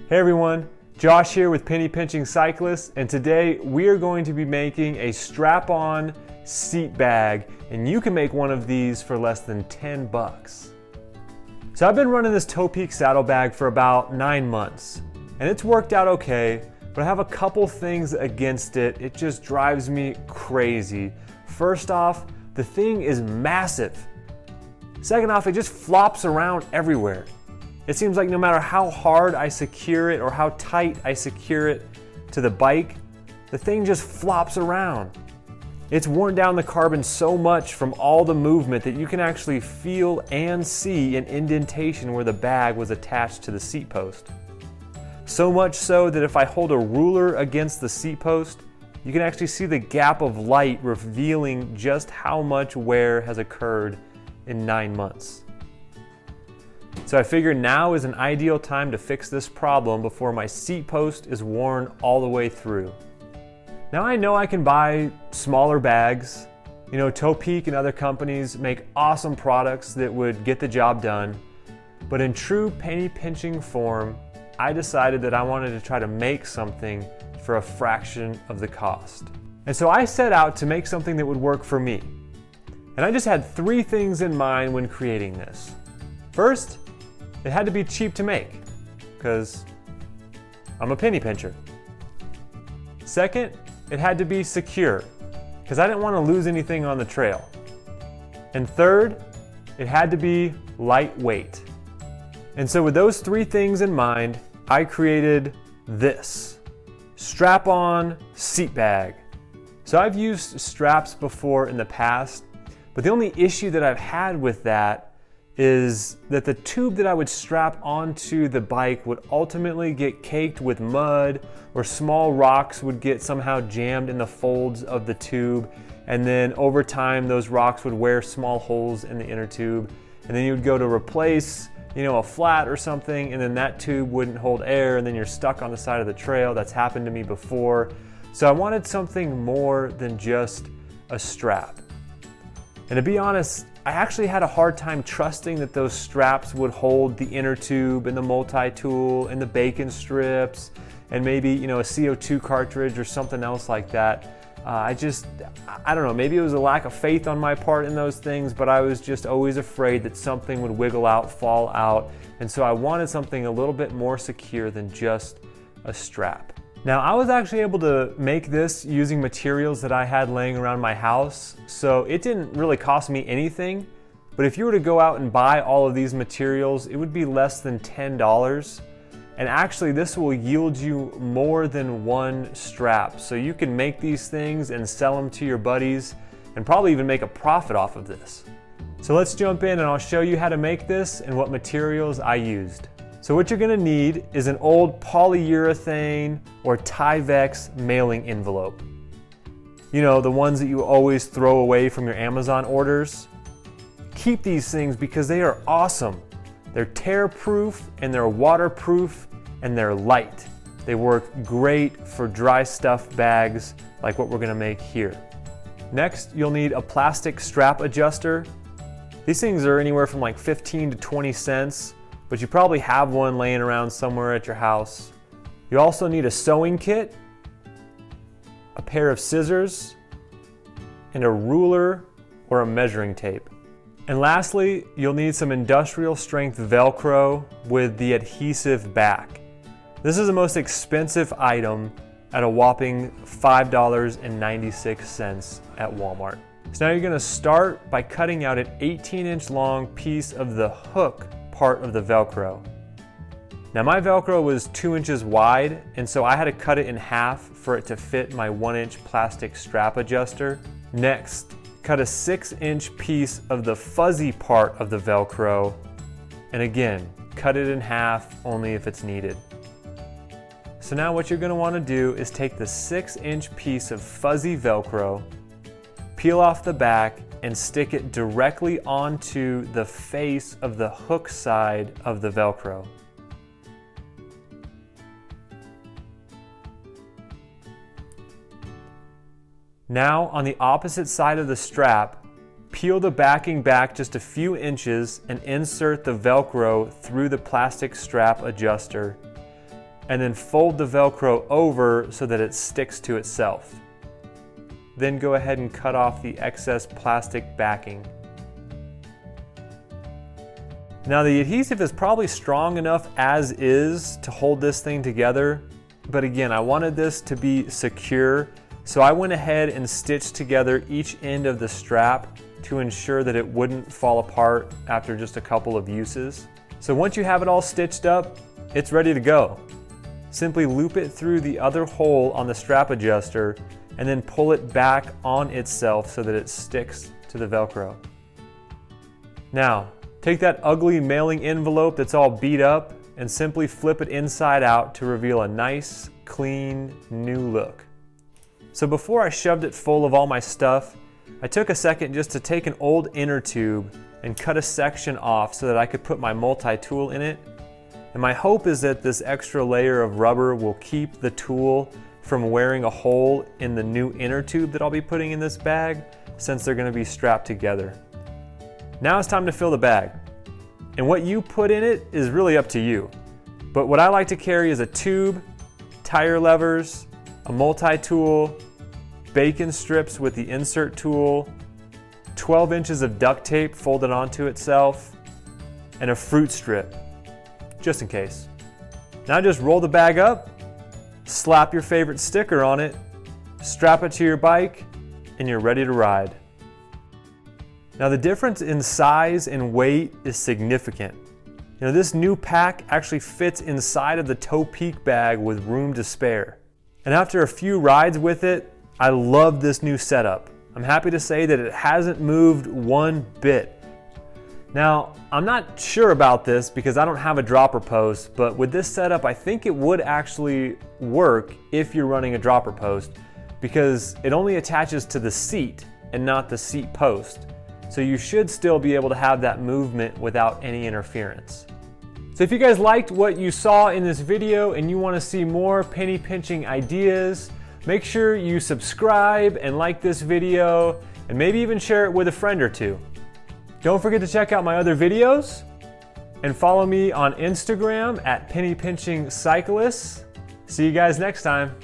Hey everyone, Josh here with Penny Pinching Cyclists, and today we are going to be making a strap-on seat bag, and you can make one of these for less than 10 bucks. So I've been running this Toe Peak saddlebag for about 9 months, and it's worked out okay, but I have a couple things against it. It just drives me crazy. First off, the thing is massive. Second off, it just flops around everywhere. It seems like no matter how hard I secure it or how tight I secure it to the bike, the thing just flops around. It's worn down the carbon so much from all the movement that you can actually feel and see an indentation where the bag was attached to the seat post. So much so that if I hold a ruler against the seat post, you can actually see the gap of light revealing just how much wear has occurred in 9 months. So I figured now is an ideal time to fix this problem before my seat post is worn all the way through. Now I know I can buy smaller bags. You know, Toe Peak and other companies make awesome products that would get the job done. But in true penny pinching form, I decided that I wanted to try to make something for a fraction of the cost. And so I set out to make something that would work for me. And I just had 3 things in mind when creating this. First, it had to be cheap to make, because I'm a penny pincher. Second, it had to be secure, because I didn't want to lose anything on the trail. And third, it had to be lightweight. And so with those 3 things in mind, I created this strap-on seat bag. So I've used straps before in the past, but the only issue that I've had with that is that the tube that I would strap onto the bike would ultimately get caked with mud, or small rocks would get somehow jammed in the folds of the tube, and then over time those rocks would wear small holes in the inner tube, and then you would go to replace, you know, a flat or something, and then that tube wouldn't hold air, and then you're stuck on the side of the trail. That's happened to me before. So I wanted something more than just a strap. And to be honest, I actually had a hard time trusting that those straps would hold the inner tube and the multi-tool and the bacon strips and maybe, you know, a CO2 cartridge or something else like that. I don't know, maybe it was a lack of faith on my part in those things, but I was just always afraid that something would wiggle out, fall out, and so I wanted something a little bit more secure than just a strap. Now, I was actually able to make this using materials that I had laying around my house, so it didn't really cost me anything, but if you were to go out and buy all of these materials, it would be less than $10. And actually, this will yield you more than one strap. So you can make these things and sell them to your buddies and probably even make a profit off of this. So let's jump in and I'll show you how to make this and what materials I used. So what you're gonna need is an old polyurethane or Tyvek mailing envelope. You know, the ones that you always throw away from your Amazon orders. Keep these things because they are awesome. They're tear-proof and they're waterproof and they're light. They work great for dry stuff bags like what we're gonna make here. Next, you'll need a plastic strap adjuster. These things are anywhere from like 15 to 20 cents, but you probably have one laying around somewhere at your house. You also need a sewing kit, a pair of scissors, and a ruler or a measuring tape. And lastly, you'll need some industrial strength Velcro with the adhesive back. This is the most expensive item at a whopping $5.96 at Walmart. So now you're gonna start by cutting out an 18-inch long piece of the hook part of the Velcro. Now my Velcro was 2 inches wide, and so I had to cut it in half for it to fit my 1-inch plastic strap adjuster. Next, cut a 6-inch piece of the fuzzy part of the Velcro, and again, cut it in half only if it's needed. So now what you're gonna wanna do is take the 6-inch piece of fuzzy Velcro, peel off the back, and stick it directly onto the face of the hook side of the Velcro. Now, on the opposite side of the strap, peel the backing back just a few inches and insert the Velcro through the plastic strap adjuster. and then fold the Velcro over so that it sticks to itself. Then go ahead and cut off the excess plastic backing. Now the adhesive is probably strong enough as is to hold this thing together, but again, I wanted this to be secure, so I went ahead and stitched together each end of the strap to ensure that it wouldn't fall apart after just a couple of uses. So once you have it all stitched up, it's ready to go. Simply loop it through the other hole on the strap adjuster and then pull it back on itself so that it sticks to the Velcro. Now, take that ugly mailing envelope that's all beat up and simply flip it inside out to reveal a nice, clean, new look. So before I shoved it full of all my stuff, I took a second just to take an old inner tube and cut a section off so that I could put my multi-tool in it. And my hope is that this extra layer of rubber will keep the tool from wearing a hole in the new inner tube that I'll be putting in this bag, since they're going to be strapped together. Now it's time to fill the bag. And what you put in it is really up to you. But what I like to carry is a tube, tire levers, a multi-tool, bacon strips with the insert tool, 12 inches of duct tape folded onto itself, and a fruit strip, just in case. Now just roll the bag up, slap your favorite sticker on it, strap it to your bike, and you're ready to ride. Now the difference in size and weight is significant. You know, this new pack actually fits inside of the toe peak bag with room to spare. And after a few rides with it, I love this new setup. I'm happy to say that it hasn't moved one bit. Now, I'm not sure about this because I don't have a dropper post, but with this setup, I think it would actually work if you're running a dropper post, because it only attaches to the seat and not the seat post. So you should still be able to have that movement without any interference. So if you guys liked what you saw in this video and you want to see more penny pinching ideas, make sure you subscribe and like this video, and maybe even share it with a friend or two. Don't forget to check out my other videos and follow me on Instagram at pennypinchingcyclists. See you guys next time.